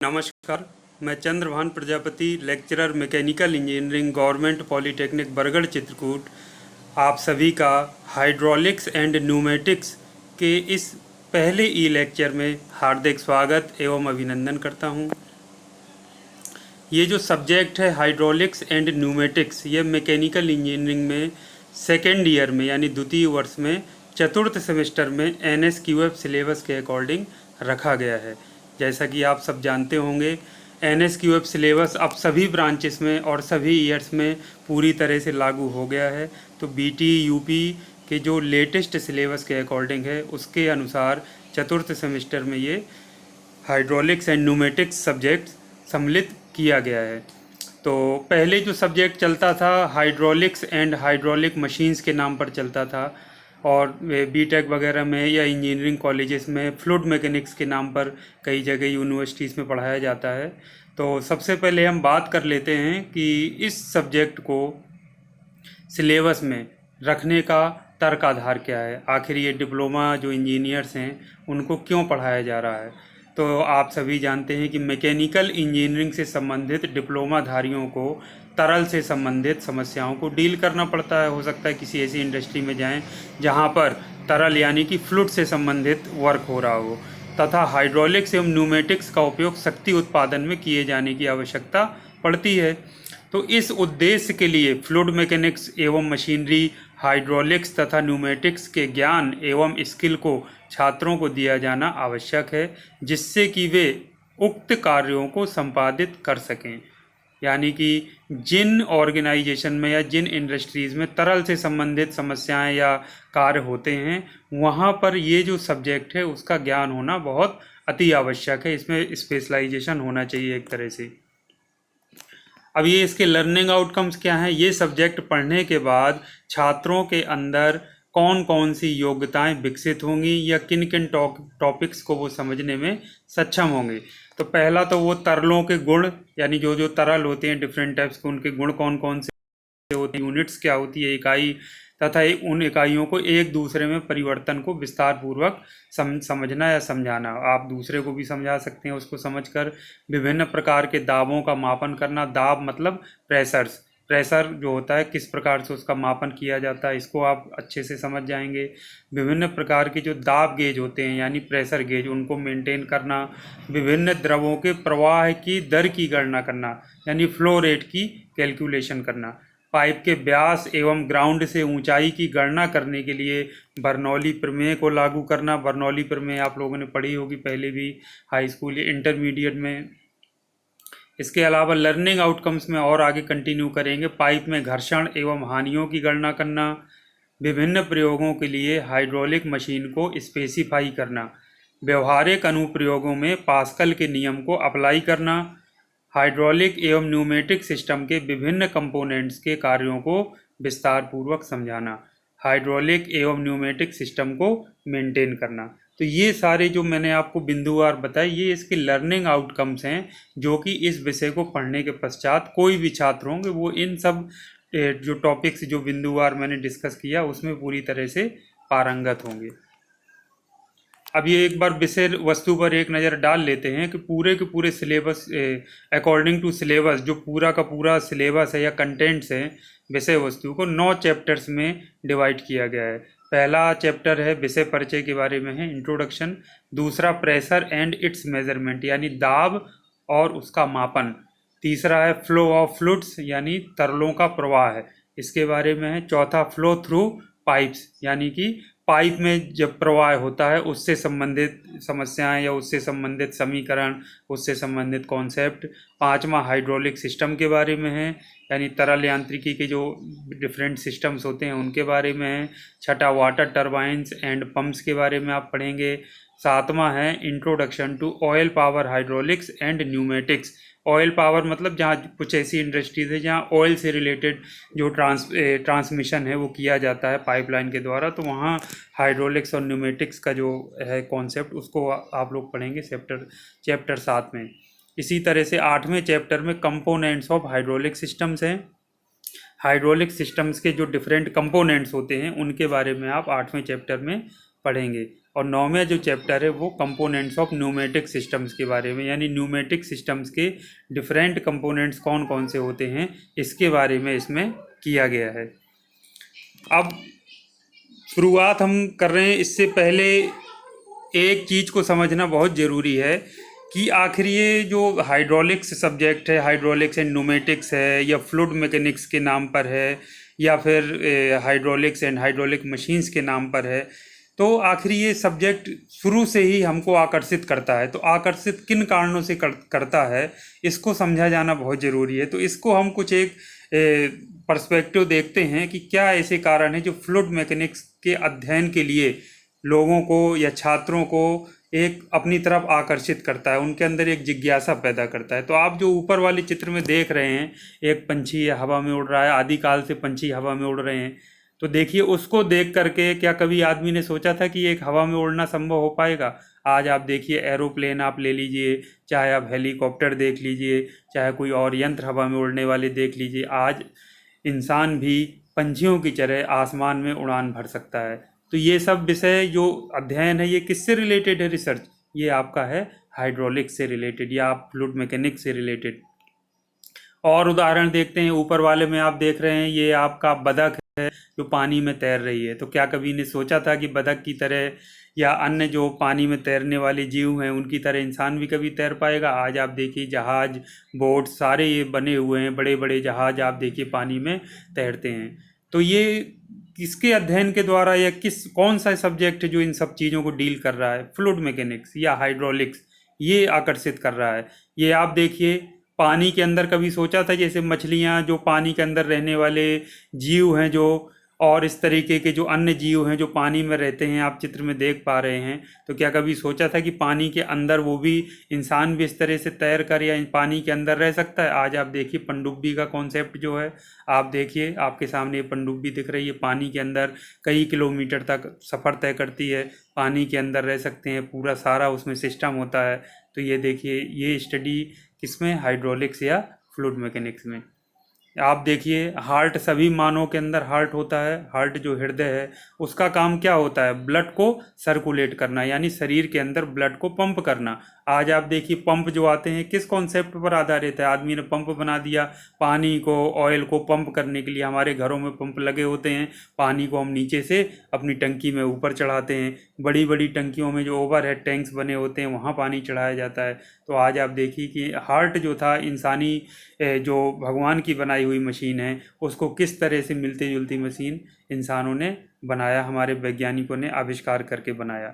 नमस्कार। मैं Chandrabhan Prajapati, lecturer mechanical engineering, government polytechnic Bargarh Chitrakoot, आप सभी का हाइड्रोलिक्स एंड न्यूमेटिक्स के इस पहले ई लेक्चर में हार्दिक स्वागत एवं अभिनंदन करता हूं। ये जो सब्जेक्ट है हाइड्रोलिक्स एंड न्यूमेटिक्स, ये मैकेनिकल इंजीनियरिंग में सेकेंड ईयर में यानी द्वितीय वर्ष में चतुर्थ सेमेस्टर में NSQF सिलेबस के अकॉर्डिंग रखा गया है। जैसा कि आप सब जानते होंगे, NSQF सिलेबस अब सभी ब्रांचेस में और सभी ईयर्स में पूरी तरह से लागू हो गया है। तो BT UP के जो लेटेस्ट सिलेबस के अकॉर्डिंग है, उसके अनुसार चतुर्थ सेमेस्टर में ये हाइड्रोलिक्स एंड न्यूमेटिक्स सब्जेक्ट सम्मिलित किया गया है। तो पहले जो सब्जेक्ट चलता था हाइड्रोलिक्स एंड हाइड्रोलिक मशीन्स के नाम पर चलता था, और बीटेक वगैरह में या इंजीनियरिंग कॉलेजेस में फ्लूइड मैकेनिक्स के नाम पर कई जगह यूनिवर्सिटीज़ में पढ़ाया जाता है। तो सबसे पहले हम बात कर लेते हैं कि इस सब्जेक्ट को सिलेबस में रखने का तर्क आधार क्या है। आखिर ये डिप्लोमा जो इंजीनियर्स हैं उनको क्यों पढ़ाया जा रहा है। तो आप सभी जानते हैं कि मैकेनिकल इंजीनियरिंग से संबंधित डिप्लोमाधारियों को तरल से संबंधित समस्याओं को डील करना पड़ता है। हो सकता है किसी ऐसी इंडस्ट्री में जाएं जहां पर तरल यानी कि फ्लूइड से संबंधित वर्क हो रहा हो, तथा हाइड्रोलिक्स एवं न्यूमेटिक्स का उपयोग शक्ति उत्पादन में किए जाने की आवश्यकता पड़ती है। तो इस उद्देश्य के लिए फ्लूइड मैकेनिक्स एवं मशीनरी, हाइड्रोलिक्स तथा न्यूमेटिक्स के ज्ञान एवं स्किल को छात्रों को दिया जाना आवश्यक है, जिससे कि वे उक्त कार्यों को संपादित कर सकें। यानी कि जिन ऑर्गेनाइजेशन में या जिन इंडस्ट्रीज़ में तरल से संबंधित समस्याएं या कार्य होते हैं, वहाँ पर ये जो सब्जेक्ट है उसका ज्ञान होना बहुत अति आवश्यक है। इसमें स्पेशलाइजेशन होना चाहिए एक तरह से। अब ये इसके लर्निंग आउटकम्स क्या हैं। ये सब्जेक्ट पढ़ने के बाद छात्रों के अंदर कौन कौन सी योग्यताएं विकसित होंगी या किन किन टॉपिक्स को वो समझने में सक्षम होंगे। तो पहला तो वो तरलों के गुण, यानी जो जो तरल होते हैं डिफरेंट टाइप्स के, उनके गुण कौन कौन से होती है, यूनिट्स क्या होती है, इकाई, तथा उन इकाइयों को एक दूसरे में परिवर्तन को विस्तार पूर्वक समझना या समझाना। आप दूसरे को भी समझा सकते हैं उसको समझकर। विभिन्न प्रकार के दाबों का मापन करना। दाब मतलब प्रेशर्स, प्रेशर जो होता है किस प्रकार से उसका मापन किया जाता है, इसको आप अच्छे से समझ जाएंगे। विभिन्न प्रकार के जो दाब गेज होते हैं यानी प्रेशर गेज, उनको मेंटेन करना। विभिन्न द्रवों के प्रवाह की दर की गणना करना यानी फ्लो रेट की कैलकुलेशन करना। पाइप के व्यास एवं ग्राउंड से ऊंचाई की गणना करने के लिए बर्नौली प्रमेय को लागू करना। बर्नौली प्रमेय आप लोगों ने पढ़ी होगी पहले भी, हाई स्कूल या इंटरमीडिएट में। इसके अलावा लर्निंग आउटकम्स में और आगे कंटिन्यू करेंगे। पाइप में घर्षण एवं हानियों की गणना करना। विभिन्न प्रयोगों के लिए हाइड्रोलिक मशीन को स्पेसिफाई करना। व्यवहारिक अनुप्रयोगों में पास्कल के नियम को अप्लाई करना। हाइड्रोलिक एवं न्यूमेटिक सिस्टम के विभिन्न कंपोनेंट्स के कार्यों को विस्तार पूर्वक समझाना। हाइड्रोलिक एवं न्यूमेटिक सिस्टम को मेंटेन करना। तो ये सारे जो मैंने आपको बिंदुवार बताए, ये इसके लर्निंग आउटकम्स हैं, जो कि इस विषय को पढ़ने के पश्चात कोई भी छात्र होंगे वो इन सब जो टॉपिक्स जो बिंदुवार मैंने डिस्कस किया उसमें पूरी तरह से पारंगत होंगे। अब ये एक बार विषय वस्तु पर एक नज़र डाल लेते हैं कि पूरे के पूरे सिलेबस, अकॉर्डिंग टू सिलेबस, जो पूरा का पूरा सिलेबस है या कंटेंट्स है विषय वस्तु को 9 चैप्टर्स में डिवाइड किया गया है। पहला चैप्टर है विषय परिचय के बारे में है, इंट्रोडक्शन। दूसरा प्रेशर एंड इट्स मेजरमेंट यानी दाब और उसका मापन। तीसरा है फ्लो ऑफ फ्लूइड्स यानी तरलों का प्रवाह है, इसके बारे में है। चौथा फ्लो थ्रू पाइप्स यानी कि पाइप में जब प्रवाह होता है उससे संबंधित समस्याएं या उससे संबंधित समीकरण, उससे संबंधित कॉन्सेप्ट। पांचवा हाइड्रोलिक सिस्टम के बारे में है, यानी तरल यांत्रिकी के जो डिफरेंट सिस्टम्स होते हैं उनके बारे में है। छठा वाटर टरबाइंस एंड पंप्स के बारे में आप पढ़ेंगे। सातवां है introduction to oil power hydraulics and pneumatics. Oil power मतलब जहाँ कुछ ऐसी इंडस्ट्रीज है जहाँ ऑयल से रिलेटेड जो ट्रांसमिशन है वो किया जाता है पाइपलाइन के द्वारा, तो वहाँ हाइड्रोलिक्स और न्यूमेटिक्स का जो है कॉन्सेप्ट उसको आप लोग पढ़ेंगे चैप्टर 7 में। इसी तरह से 8वें चैप्टर में कंपोनेंट्स ऑफ हाइड्रोलिक सिस्टम्स हैं। हाइड्रोलिक सिस्टम्स के जो डिफरेंट कंपोनेंट्स होते हैं उनके बारे में आप 8वें चैप्टर में पढ़ेंगे। और 9वां जो चैप्टर है वो कंपोनेंट्स ऑफ न्यूमेटिक सिस्टम्स के बारे में, यानी न्यूमेटिक सिस्टम्स के डिफरेंट कंपोनेंट्स कौन कौन से होते हैं इसके बारे में इसमें किया गया है। अब शुरुआत हम कर रहे हैं, इससे पहले एक चीज़ को समझना बहुत ज़रूरी है कि आखिर ये जो हाइड्रोलिक्स सब्जेक्ट है, हाइड्रोलिक्स एंड न्यूमेटिक्स है या फ्लूइड मैकेनिक्स के नाम पर है या फिर हाइड्रोलिक्स एंड हाइड्रोलिक मशीन्स के नाम पर है, तो आखिर ये सब्जेक्ट शुरू से ही हमको आकर्षित करता है। तो आकर्षित किन कारणों से करता है इसको समझा जाना बहुत ज़रूरी है। तो इसको हम कुछ एक पर्सपेक्टिव देखते हैं कि क्या ऐसे कारण हैं जो फ्लूइड मैकेनिक्स के अध्ययन के लिए लोगों को या छात्रों को एक अपनी तरफ आकर्षित करता है, उनके अंदर एक जिज्ञासा पैदा करता है। तो आप जो ऊपर वाले चित्र में देख रहे हैं, एक पंछी हवा में उड़ रहा है, आदिकाल से पंछी हवा में उड़ रहे हैं, तो देखिए उसको देख करके क्या कभी आदमी ने सोचा था कि एक हवा में उड़ना संभव हो पाएगा? आज आप देखिए एरोप्लेन आप ले लीजिए, चाहे आप हेलीकॉप्टर देख लीजिए, चाहे कोई और यंत्र हवा में उड़ने वाले देख लीजिए, आज इंसान भी पंछियों की तरह आसमान में उड़ान भर सकता है। तो ये सब विषय जो अध्ययन है ये किससे रिलेटेड है? रिसर्च ये आपका है हाइड्रोलिक्स से रिलेटेड या आप फ्लूइड मैकेनिक्स से रिलेटेड। और उदाहरण देखते हैं, ऊपर वाले में आप देख रहे हैं ये आपका बतख है जो पानी में तैर रही है। तो क्या कभी ने सोचा था कि बतख की तरह या अन्य जो पानी में तैरने वाले जीव हैं उनकी तरह इंसान भी कभी तैर पाएगा? आज आप देखिए जहाज, बोट सारे ये बने हुए हैं, बड़े बड़े जहाज आप देखिए पानी में तैरते हैं। तो ये किसके अध्ययन के द्वारा या कौन सा सब्जेक्ट है जो इन सब चीज़ों को डील कर रहा है? फ्लूइड मैकेनिक्स या हाइड्रोलिक्स ये आकर्षित कर रहा है। ये आप देखिए पानी के अंदर कभी सोचा था जैसे मछलियाँ जो पानी के अंदर रहने वाले जीव हैं जो, और इस तरीके के जो अन्य जीव हैं जो पानी में रहते हैं आप चित्र में देख पा रहे हैं, तो क्या कभी सोचा था कि पानी के अंदर वो भी इंसान भी इस तरह से तैर कर या पानी के अंदर रह सकता है? आज आप देखिए पनडुब्बी का कॉन्सेप्ट जो है, आप देखिए आपके सामने पनडुब्बी दिख रही है, पानी के अंदर कई किलोमीटर तक सफ़र तय करती है, पानी के अंदर रह सकते हैं, पूरा सारा उसमें सिस्टम होता है। तो ये देखिए ये स्टडी किसमें? हाइड्रोलिक्स या फ्लूइड मैकेनिक्स में। आप देखिए हार्ट, सभी मानव के अंदर हार्ट होता है। हार्ट जो हृदय है उसका काम क्या होता है? ब्लड को सर्कुलेट करना, यानी शरीर के अंदर ब्लड को पंप करना। आज आप देखिए पंप जो आते हैं किस कॉन्सेप्ट पर आधारित है? आदमी ने पंप बना दिया पानी को, ऑयल को पंप करने के लिए। हमारे घरों में पंप लगे होते हैं, पानी को हम नीचे से अपनी टंकी में ऊपर चढ़ाते हैं। बड़ी बड़ी टंकियों में जो ओवरहेड टैंक्स बने होते हैं वहाँ पानी चढ़ाया जाता है। तो आज आप देखिए कि हार्ट जो था इंसानी जो भगवान की बनाई हुई मशीन है उसको किस तरह से मिलती जुलती मशीन इंसानों ने बनाया, हमारे वैज्ञानिकों ने आविष्कार करके बनाया।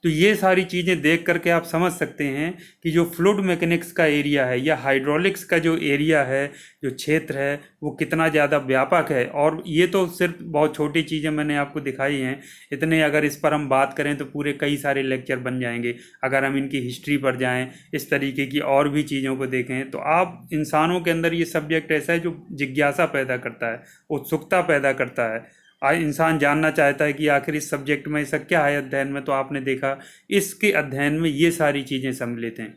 तो ये सारी चीज़ें देख करके आप समझ सकते हैं कि जो फ्लूइड मैकेनिक्स का एरिया है या हाइड्रोलिक्स का जो एरिया है, जो क्षेत्र है, वो कितना ज़्यादा व्यापक है। और ये तो सिर्फ बहुत छोटी चीज़ें मैंने आपको दिखाई हैं, इतने अगर इस पर हम बात करें तो पूरे कई सारे लेक्चर बन जाएंगे। अगर हम इनकी हिस्ट्री पर जाएं, इस तरीके की और भी चीज़ों को देखें, तो आप इंसानों के अंदर ये सब्जेक्ट ऐसा है जो जिज्ञासा पैदा करता है, उत्सुकता पैदा करता है। आज इंसान जानना चाहता है कि आखिर इस सब्जेक्ट में ऐसा क्या है अध्ययन में। तो आपने देखा इसके अध्ययन में ये सारी चीज़ें सम्मिलित हैं।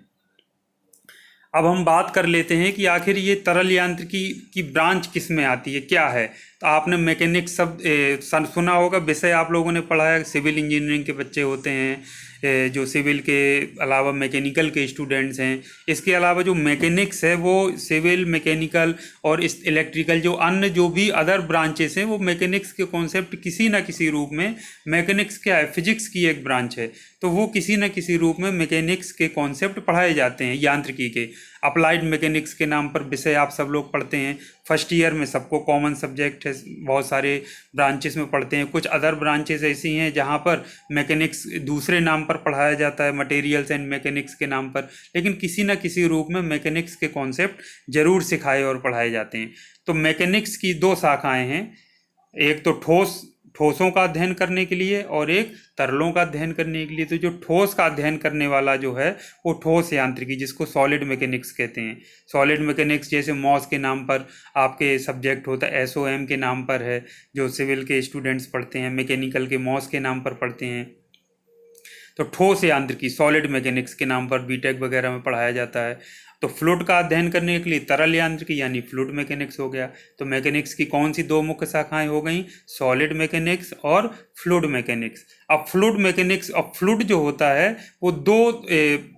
अब हम बात कर लेते हैं कि आखिर ये तरल यांत्रिकी की ब्रांच किस में आती है, क्या है। तो आपने मैकेनिक्स सुना होगा, विषय आप लोगों ने पढ़ा है, सिविल इंजीनियरिंग के बच्चे होते हैं जो सिविल के अलावा मैकेनिकल के स्टूडेंट्स हैं। इसके अलावा जो मैकेनिक्स है वो सिविल, मैकेनिकल और इस इलेक्ट्रिकल जो अन्य जो भी अदर ब्रांचेस हैं वो मैकेनिक्स के कॉन्सेप्ट किसी न किसी रूप में, मैकेनिक्स क्या है, फिजिक्स की एक ब्रांच है, तो वो किसी न किसी रूप में मैकेनिक्स के कॉन्सेप्ट पढ़ाए जाते हैं, यांत्रिकी के। अप्लाइड मैकेनिक्स के नाम पर विषय आप सब लोग पढ़ते हैं, फर्स्ट ईयर में सबको कॉमन सब्जेक्ट है, बहुत सारे ब्रांचेस में पढ़ते हैं। कुछ अदर ब्रांचेस ऐसी हैं जहाँ पर मैकेनिक्स दूसरे नाम पर पढ़ाया जाता है, मटेरियल्स एंड मैकेनिक्स के नाम पर, लेकिन किसी न किसी रूप में मैकेनिक्स के कॉन्सेप्ट जरूर सिखाए और पढ़ाए जाते हैं। तो मैकेनिक्स की दो शाखाएं हैं, एक तो ठोसों का अध्ययन करने के लिए और एक तरलों का अध्ययन करने के लिए। तो जो ठोस का अध्ययन करने वाला जो है वो ठोस यांत्रिकी, जिसको सॉलिड मैकेनिक्स कहते हैं। सॉलिड मैकेनिक्स जैसे मॉस के नाम पर आपके सब्जेक्ट होता है, SOM के नाम पर है जो सिविल के स्टूडेंट्स पढ़ते हैं, मैकेनिकल के मॉस के नाम पर पढ़ते हैं। तो ठोस यांत्रिकी सॉलिड मैकेनिक्स के नाम पर बीटेक वगैरह में पढ़ाया जाता है। तो फ्लूइड का अध्ययन करने के लिए तरल यांत्रिकी यानी फ्लूइड मैकेनिक्स हो गया। तो मैकेनिक्स की कौन सी दो मुख्य शाखाएं हो गई, सॉलिड मैकेनिक्स और फ्लूइड मैकेनिक्स। अब फ्लूइड मैकेनिक्स, अब फ्लूइड जो होता है वो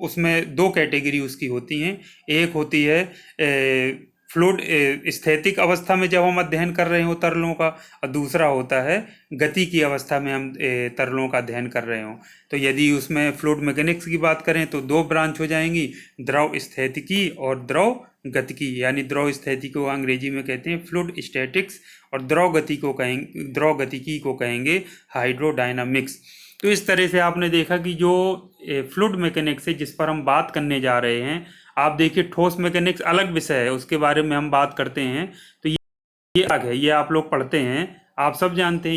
उसमें दो कैटेगरी उसकी होती हैं। एक होती है फ्लूइड स्थैतिक अवस्था में जब हम अध्ययन कर रहे हो तरलों का, और दूसरा होता है गति की अवस्था में हम तरलों का अध्ययन कर रहे हो। तो यदि उसमें फ्लूइड मैकेनिक्स की बात करें तो दो ब्रांच हो जाएंगी, द्रव स्थैतिकी और द्रव गतिकी। यानी द्रव स्थैतिकी को अंग्रेजी में कहते हैं फ्लूइड स्टैटिक्स, और द्रव गतिकी को कहेंगे हाइड्रोडायनामिक्स। तो इस तरह से आपने देखा कि जो फ्लूइड मैकेनिक्स है जिस पर हम बात करने जा रहे हैं, आप देखिए ठोस मैकेनिक्स अलग विषय है, उसके बारे में हम बात करते हैं। तो ये अलग है, ये आप लोग पढ़ते हैं, आप सब जानते हैं।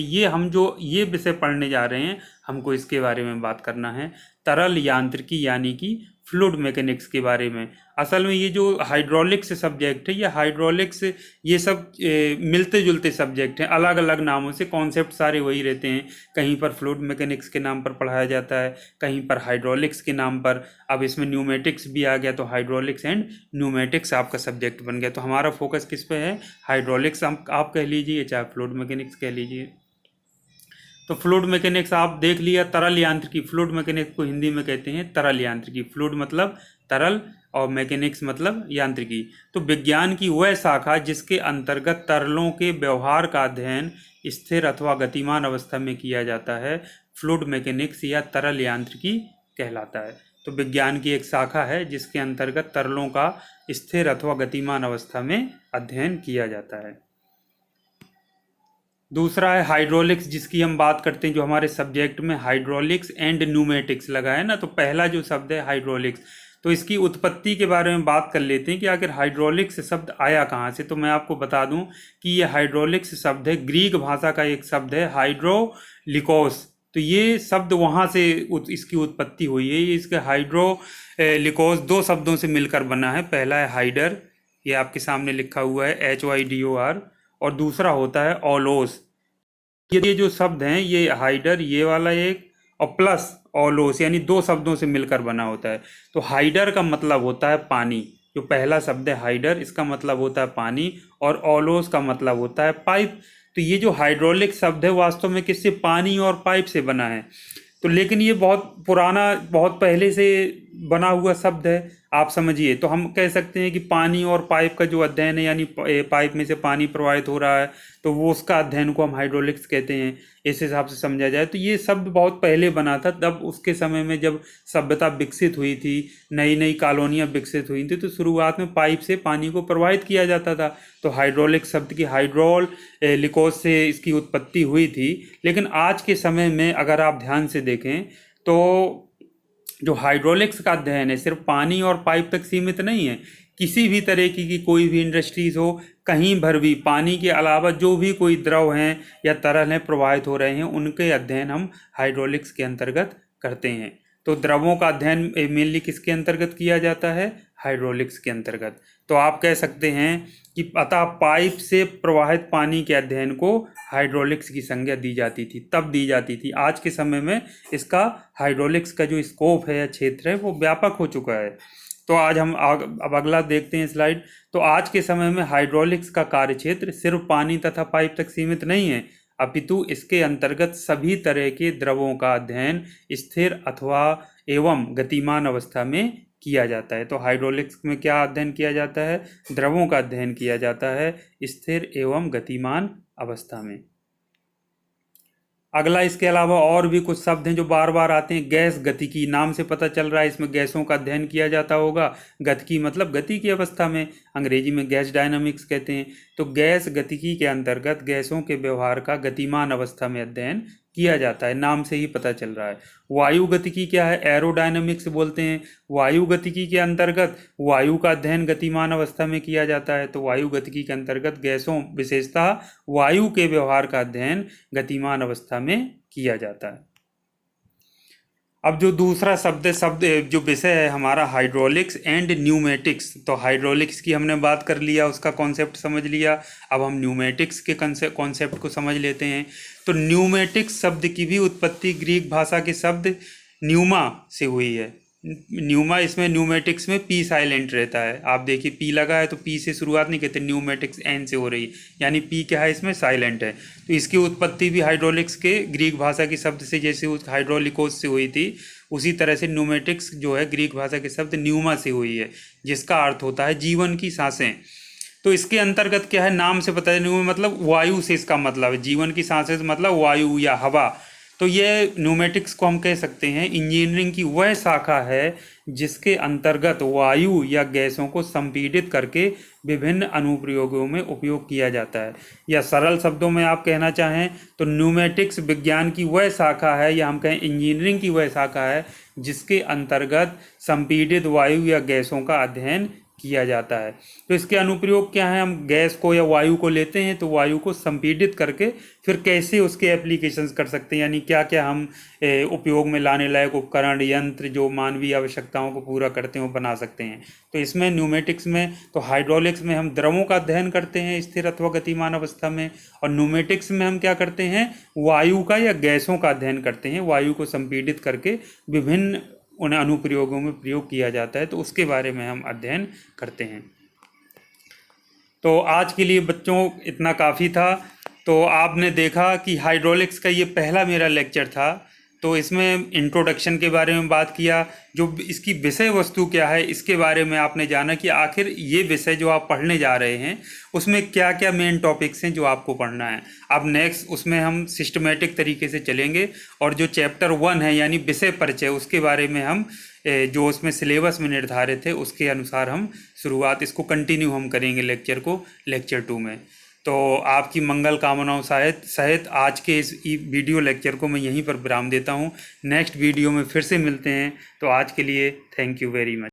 ये विषय पढ़ने जा रहे हैं, हमको इसके बारे में बात करना है, तरल यांत्रिकी यानी कि फ्लूइड मैकेनिक्स के बारे में। असल में ये जो हाइड्रोलिक्स सब्जेक्ट है, ये हाइड्रोलिक्स ये सब मिलते जुलते सब्जेक्ट हैं, अलग अलग नामों से, कॉन्सेप्ट सारे वही रहते हैं। कहीं पर फ्लूइड मैकेनिक्स के नाम पर पढ़ाया जाता है, कहीं पर हाइड्रोलिक्स के नाम पर। अब इसमें न्यूमेटिक्स भी आ गया, तो हाइड्रोलिक्स एंड न्यूमेटिक्स आपका सब्जेक्ट बन गया। तो हमारा फोकस किस पे है, हाइड्रोलिक्स आप कह लीजिए, चाहे फ्लूइड मैकेनिक्स कह लीजिए। तो फ्लूइड मैकेनिक्स आप देख लिया, तरल यांत्रिकी, फ्लूइड मैकेनिक्स को हिंदी में कहते हैं तरल यांत्रिकी। फ्लूइड मतलब तरल और मैकेनिक्स मतलब यांत्रिकी। तो विज्ञान की वह शाखा जिसके अंतर्गत तरलों के व्यवहार का अध्ययन स्थिर अथवा गतिमान अवस्था में किया जाता है, फ्लूइड मैकेनिक्स या तरल यांत्रिकी कहलाता है। तो विज्ञान की एक शाखा है जिसके अंतर्गत तरलों का स्थिर अथवा गतिमान अवस्था में अध्ययन किया जाता है। दूसरा है हाइड्रोलिक्स, जिसकी हम बात करते हैं, जो हमारे सब्जेक्ट में हाइड्रोलिक्स एंड न्यूमेटिक्स लगा है ना। तो पहला जो शब्द है हाइड्रोलिक्स, तो इसकी उत्पत्ति के बारे में बात कर लेते हैं कि आखिर हाइड्रोलिक्स शब्द आया कहाँ से। तो मैं आपको बता दूं कि ये हाइड्रोलिक्स शब्द है, ग्रीक भाषा का एक शब्द है हाइड्रोलिकोस। तो ये शब्द वहाँ से इसकी उत्पत्ति हुई है। ये इसके हाइड्रोलिकोस दो शब्दों से मिलकर बना है। पहला है हाइडर, ये आपके सामने लिखा हुआ है HYDOR, और दूसरा होता है ओलोस। ये जो शब्द हैं, ये हाइडर ये वाला एक, और प्लस ओलोस, यानी दो शब्दों से मिलकर बना होता है। तो हाइडर का मतलब होता है पानी, जो पहला शब्द है हाइडर, इसका मतलब होता है पानी, और ओलोस का मतलब होता है पाइप। तो ये जो हाइड्रोलिक शब्द है वास्तव में किससे, पानी और पाइप से बना है। तो लेकिन ये बहुत पुराना, बहुत पहले से बना हुआ शब्द है, आप समझिए। तो हम कह सकते हैं कि पानी और पाइप का जो अध्ययन है, यानी पाइप में से पानी प्रवाहित हो रहा है, तो वो उसका अध्ययन को हम हाइड्रोलिक्स कहते हैं। इस हिसाब से समझा जाए तो ये शब्द बहुत पहले बना था। तब उसके समय में जब सभ्यता विकसित हुई थी, नई नई कॉलोनियाँ विकसित हुई थी, तो शुरुआत में पाइप से पानी को प्रवाहित किया जाता था। तो हाइड्रोलिक शब्द की हाइड्रोलिकोस से इसकी उत्पत्ति हुई थी। लेकिन आज के समय में अगर आप ध्यान से देखें तो जो हाइड्रोलिक्स का अध्ययन है सिर्फ पानी और पाइप तक सीमित नहीं है। किसी भी तरह की कोई भी इंडस्ट्रीज हो, कहीं भर भी पानी के अलावा जो भी कोई द्रव हैं या तरल हैं प्रवाहित हो रहे हैं, उनके अध्ययन हम हाइड्रोलिक्स के अंतर्गत करते हैं। तो द्रवों का अध्ययन मेनली किसके अंतर्गत किया जाता है, हाइड्रोलिक्स के अंतर्गत। तो आप कह सकते हैं कि अतः पाइप से प्रवाहित पानी के अध्ययन को हाइड्रोलिक्स की संज्ञा दी जाती थी, तब दी जाती थी। आज के समय में इसका हाइड्रोलिक्स का जो स्कोप है या क्षेत्र है वो व्यापक हो चुका है। तो आज हम अब अगला देखते हैं स्लाइड। तो आज के समय में हाइड्रोलिक्स का कार्य क्षेत्र सिर्फ पानी तथा पाइप तक सीमित नहीं है, अपितु इसके अंतर्गत सभी तरह के द्रवों का अध्ययन स्थिर अथवा एवं गतिमान अवस्था में किया जाता है। तो हाइड्रोलिक्स में क्या अध्ययन किया जाता है, द्रवों का अध्ययन किया जाता है स्थिर एवं गतिमान अवस्था में। अगला इसके अलावा और भी कुछ शब्द हैं जो बार बार आते हैं। गैस गतिकी, नाम से पता चल रहा है इसमें गैसों का अध्ययन किया जाता होगा। गतिकी मतलब गति की अवस्था में, अंग्रेजी में गैस डायनामिक्स कहते हैं। तो गैस गतिकी के अंतर्गत गैसों के व्यवहार का गतिमान अवस्था में अध्ययन किया जाता है, नाम से ही पता चल रहा है। वायु गतिकी क्या है, एरोडायनामिक्स बोलते हैं। वायु गतिकी के अंतर्गत वायु का अध्ययन गतिमान अवस्था में किया जाता है। तो वायु गतिकी के अंतर्गत गैसों, विशेषतः वायु के व्यवहार का अध्ययन गतिमान अवस्था में किया जाता है। अब जो दूसरा शब्द जो विषय है हमारा, हाइड्रोलिक्स एंड न्यूमेटिक्स। तो हाइड्रोलिक्स की हमने बात कर लिया, उसका कॉन्सेप्ट समझ लिया। अब हम न्यूमेटिक्स के कॉन्सेप्ट को समझ लेते हैं। तो न्यूमेटिक्स शब्द की भी उत्पत्ति ग्रीक भाषा के शब्द न्यूमा से हुई है। न्यूमा, इसमें न्यूमेटिक्स में पी साइलेंट रहता है। आप देखिए पी लगा है तो पी से शुरुआत नहीं कहते, न्यूमेटिक्स एन से हो रही है, यानी पी क्या है इसमें साइलेंट है। तो इसकी उत्पत्ति भी हाइड्रोलिक्स के ग्रीक भाषा के शब्द से, जैसे उस हाइड्रोलिकोस से हुई थी, उसी तरह से न्यूमेटिक्स जो है ग्रीक भाषा के शब्द न्यूमा से हुई है, जिसका अर्थ होता है जीवन की सांसें। तो इसके अंतर्गत क्या है, नाम से पता है, न्यूमा मतलब वायु से इसका मतलब है, जीवन की सांसें से मतलब वायु या हवा। तो ये न्यूमेटिक्स को हम कह सकते हैं इंजीनियरिंग की वह शाखा है जिसके अंतर्गत वायु या गैसों को संपीड़ित करके विभिन्न अनुप्रयोगों में उपयोग किया जाता है। या सरल शब्दों में आप कहना चाहें तो न्यूमेटिक्स विज्ञान की वह शाखा है, या हम कहें इंजीनियरिंग की वह शाखा है जिसके अंतर्गत संपीड़ित वायु या गैसों का अध्ययन किया जाता है। तो इसके अनुप्रयोग क्या है, हम गैस को या वायु को लेते हैं तो वायु को संपीड़ित करके फिर कैसे उसके एप्लीकेशंस कर सकते हैं, यानी क्या क्या हम उपयोग में लाने लायक उपकरण, यंत्र जो मानवीय आवश्यकताओं को पूरा करते हैं वो बना सकते हैं। तो इसमें न्यूमेटिक्स में, तो हाइड्रोलिक्स में हम द्रवों का अध्ययन करते हैं स्थिर अथवा गतिमान अवस्था में, और न्यूमेटिक्स में हम क्या करते हैं, वायु का या गैसों का अध्ययन करते हैं, वायु को संपीड़ित करके विभिन्न उन अनुप्रयोगों में प्रयोग किया जाता है, तो उसके बारे में हम अध्ययन करते हैं। तो आज के लिए बच्चों इतना काफ़ी था। तो आपने देखा कि हाइड्रोलिक्स का ये पहला मेरा लेक्चर था। तो इसमें इंट्रोडक्शन के बारे में बात किया, जो इसकी विषय वस्तु क्या है इसके बारे में आपने जाना कि आखिर ये विषय जो आप पढ़ने जा रहे हैं उसमें क्या क्या मेन टॉपिक्स हैं जो आपको पढ़ना है। अब नेक्स्ट उसमें हम सिस्टमेटिक तरीके से चलेंगे, और जो चैप्टर 1 है यानी विषय परिचय, उसके बारे में हम जो उसमें सिलेबस में निर्धारित है उसके अनुसार हम शुरुआत, इसको कंटिन्यू हम करेंगे लेक्चर को लेक्चर 2 में। तो आपकी मंगल कामनाओं सहित आज के इस वीडियो लेक्चर को मैं यहीं पर विराम देता हूं। नेक्स्ट वीडियो में फिर से मिलते हैं। तो आज के लिए थैंक यू वेरी मच।